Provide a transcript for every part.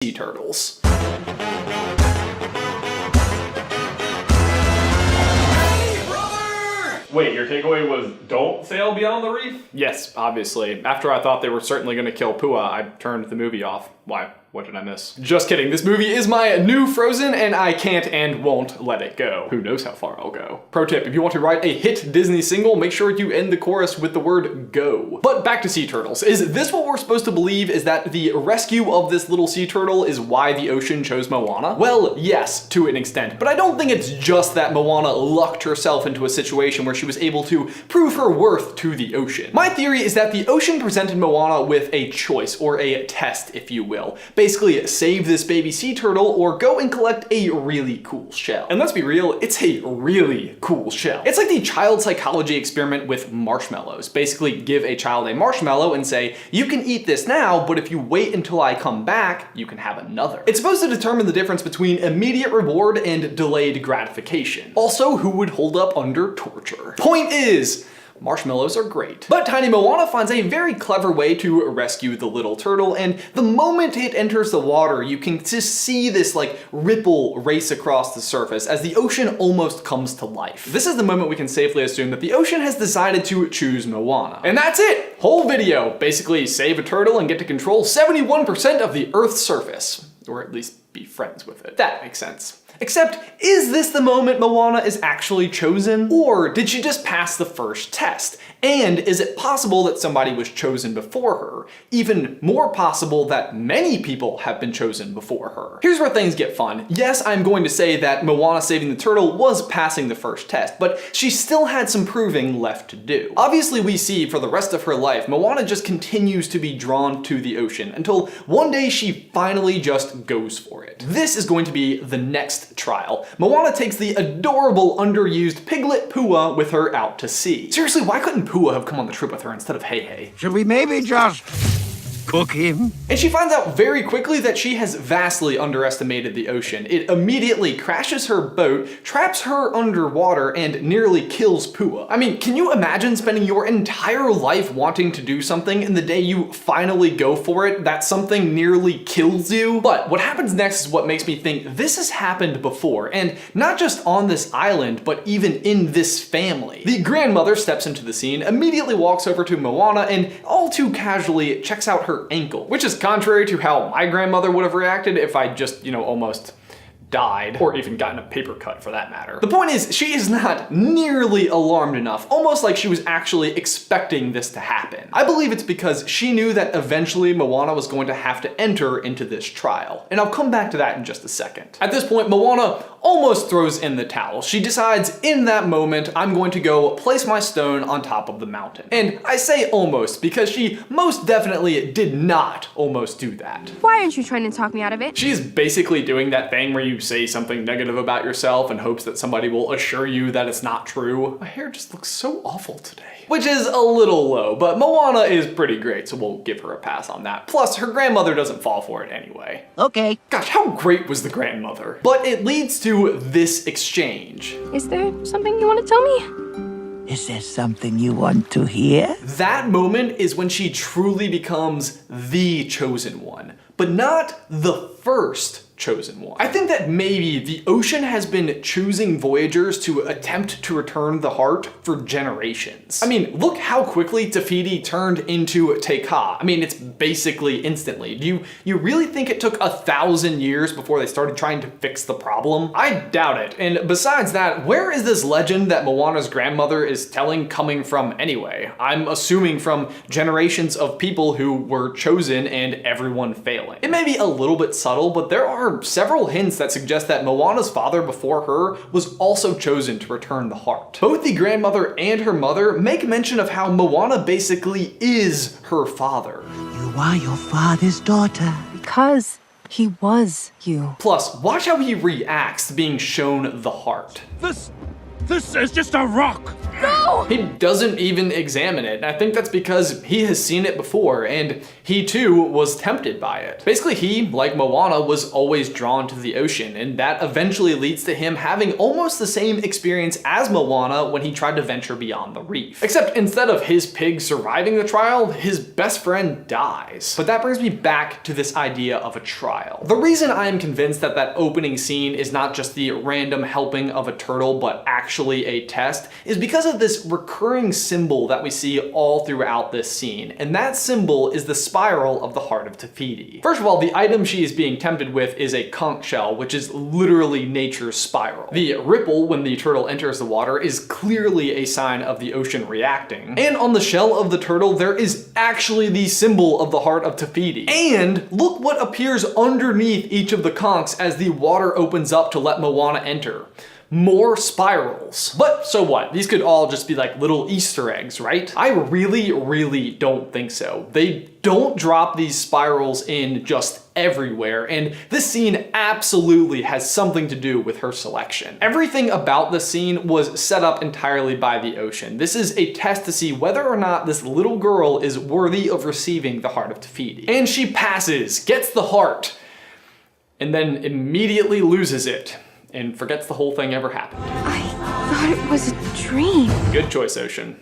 sea turtles. Wait, your takeaway was don't sail beyond the reef? Yes, obviously. After I thought they were certainly going to kill Pua, I turned the movie off. Why? What did I miss? Just kidding. This movie is my new Frozen, and I can't and won't let it go. Who knows how far I'll go. Pro tip, if you want to write a hit Disney single, make sure you end the chorus with the word go. But back to sea turtles. Is this what we're supposed to believe, is that the rescue of this little sea turtle is why the ocean chose Moana? Well, yes, to an extent, but I don't think it's just that Moana lucked herself into a situation where she was able to prove her worth to the ocean. My theory is that the ocean presented Moana with a choice, or a test, if you will. Basically, save this baby sea turtle or go and collect a really cool shell. And let's be real, it's a really cool shell. It's like the child psychology experiment with marshmallows. Basically, give a child a marshmallow and say, you can eat this now, but if you wait until I come back, you can have another. It's supposed to determine the difference between immediate reward and delayed gratification. Also, who would hold up under torture. Point is, marshmallows are great. But tiny Moana finds a very clever way to rescue the little turtle, and the moment it enters the water, you can just see this like ripple race across the surface as the ocean almost comes to life. This is the moment we can safely assume that the ocean has decided to choose Moana. And that's it! Whole video. Basically, save a turtle and get to control 71% of the Earth's surface. Or at least be friends with it. That makes sense. Except, is this the moment Moana is actually chosen? Or did she just pass the first test? And is it possible that somebody was chosen before her? Even more possible that many people have been chosen before her. Here's where things get fun. Yes, I'm going to say that Moana saving the turtle was passing the first test, but she still had some proving left to do. Obviously, we see for the rest of her life, Moana just continues to be drawn to the ocean until one day she finally just goes for it. This is going to be the next trial. Moana takes the adorable underused piglet Pua with her out to sea. Seriously, why couldn't Pua have come on the trip with her instead of Hey? Should we maybe just cook him? And she finds out very quickly that she has vastly underestimated the ocean. It immediately crashes her boat, traps her underwater, and nearly kills Pua. I mean, can you imagine spending your entire life wanting to do something and the day you finally go for it, that something nearly kills you? But what happens next is what makes me think this has happened before, and not just on this island, but even in this family. The grandmother steps into the scene, immediately walks over to Moana, and all too casually checks out her ankle, which is contrary to how my grandmother would have reacted if I just, almost died, or even gotten a paper cut for that matter. The point is, she is not nearly alarmed enough, almost like she was actually expecting this to happen. I believe it's because she knew that eventually Moana was going to have to enter into this trial, and I'll come back to that in just a second. At this point, Moana almost throws in the towel. She decides in that moment, I'm going to go place my stone on top of the mountain. And I say almost because she most definitely did not almost do that. Why aren't you trying to talk me out of it? She's basically doing that thing where you say something negative about yourself in hopes that somebody will assure you that it's not true. My hair just looks so awful today. Which is a little low, but Moana is pretty great, so we'll give her a pass on that. Plus, her grandmother doesn't fall for it anyway. Okay. Gosh, how great was the grandmother? But it leads to this exchange. Is there something you want to tell me? Is there something you want to hear? That moment is when she truly becomes the chosen one, but not the first chosen one. I think that maybe the ocean has been choosing voyagers to attempt to return the heart for generations. I mean, look how quickly Tafiti turned into Te Kā. I mean, it's basically instantly. Do you really think it took 1,000 years before they started trying to fix the problem? I doubt it. And besides that, where is this legend that Moana's grandmother is telling coming from anyway? I'm assuming from generations of people who were chosen and everyone failing. It may be a little bit subtle, but there are several hints that suggest that Moana's father before her was also chosen to return the heart. Both the grandmother and her mother make mention of how Moana basically is her father. You are your father's daughter. Because he was you. Plus, watch how he reacts to being shown the heart. This is just a rock! No! He doesn't even examine it. And I think that's because he has seen it before and he too was tempted by it. Basically, he, like Moana, was always drawn to the ocean, and that eventually leads to him having almost the same experience as Moana when he tried to venture beyond the reef. Except instead of his pig surviving the trial, his best friend dies. But that brings me back to this idea of a trial. The reason I am convinced that that opening scene is not just the random helping of a turtle, but actually a test, is because of this recurring symbol that we see all throughout this scene, and that symbol is the spiral of the Heart of Tafiti. First of all, the item she is being tempted with is a conch shell, which is literally nature's spiral. The ripple when the turtle enters the water is clearly a sign of the ocean reacting. And on the shell of the turtle, there is actually the symbol of the Heart of Tafiti. And look what appears underneath each of the conchs as the water opens up to let Moana enter. More spirals. But so what? These could all just be like little Easter eggs, right? I really don't think so. They don't drop these spirals in just everywhere, and this scene absolutely has something to do with her selection. Everything about the scene was set up entirely by the ocean. This is a test to see whether or not this little girl is worthy of receiving the Heart of Tafiti. And she passes, gets the heart, and then immediately loses it and forgets the whole thing ever happened. I thought it was a dream. Good choice, Ocean.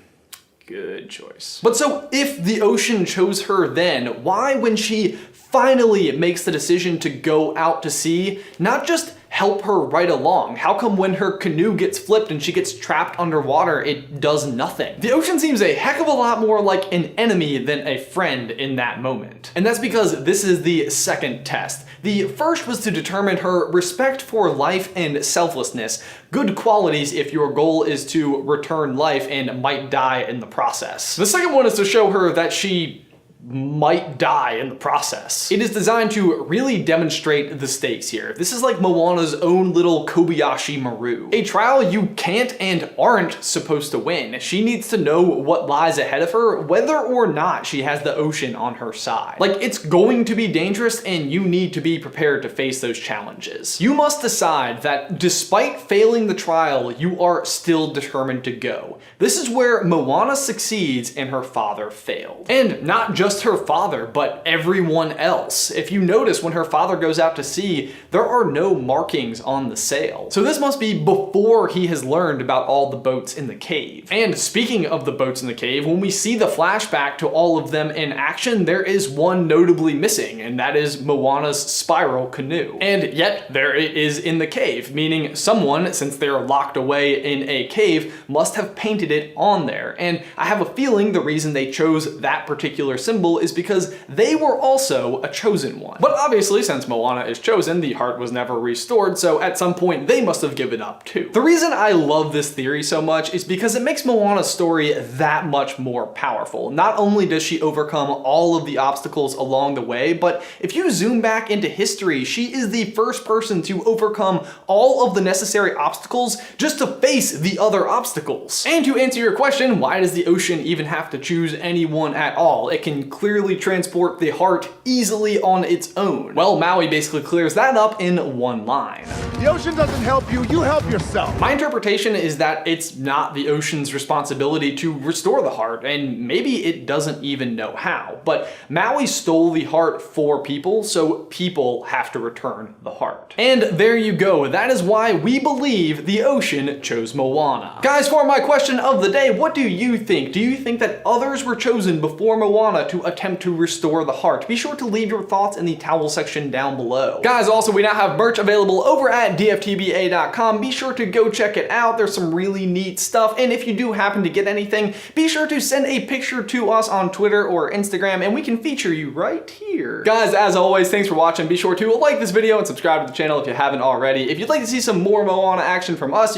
Good choice. But so if the ocean chose her then, why when she finally makes the decision to go out to sea, not just help her right along? How come when her canoe gets flipped and she gets trapped underwater, it does nothing? The ocean seems a heck of a lot more like an enemy than a friend in that moment. And that's because this is the second test. The first was to determine her respect for life and selflessness, good qualities if your goal is to return life and might die in the process. The second one is to show her that she might die in the process. It is designed to really demonstrate the stakes here. This is like Moana's own little Kobayashi Maru. A trial you can't and aren't supposed to win. She needs to know what lies ahead of her, whether or not she has the ocean on her side. Like, it's going to be dangerous and you need to be prepared to face those challenges. You must decide that despite failing the trial, you are still determined to go. This is where Moana succeeds and her father failed. And not just her father, but everyone else. If you notice, when her father goes out to sea, there are no markings on the sail. So this must be before he has learned about all the boats in the cave. And speaking of the boats in the cave, when we see the flashback to all of them in action, there is one notably missing, and that is Moana's spiral canoe. And yet there it is in the cave, meaning someone, since they're locked away in a cave, must have painted it on there. And I have a feeling the reason they chose that particular symbol is because they were also a chosen one. But obviously, since Moana is chosen, the heart was never restored, so at some point they must have given up too. The reason I love this theory so much is because it makes Moana's story that much more powerful. Not only does she overcome all of the obstacles along the way, but if you zoom back into history, she is the first person to overcome all of the necessary obstacles just to face the other obstacles. And to answer your question, why does the ocean even have to choose anyone at all? It can clearly transport the heart easily on its own. Well, Maui basically clears that up in one line. The ocean doesn't help you, you help yourself. My interpretation is that it's not the ocean's responsibility to restore the heart, and maybe it doesn't even know how, but Maui stole the heart for people, so people have to return the heart. And there you go, that is why we believe the ocean chose Moana. Guys, for my question of the day, what do you think? Do you think that others were chosen before Moana to attempt to restore the heart? Be sure to leave your thoughts in the towel section down below. Guys, also we now have merch available over at dftba.com. Be sure to go check it out. There's some really neat stuff, and if you do happen to get anything, be sure to send a picture to us on Twitter or Instagram and we can feature you right here. Guys, as always, thanks for watching. Be sure to like this video and subscribe to the channel if you haven't already. If you'd like to see some more Moana action from us,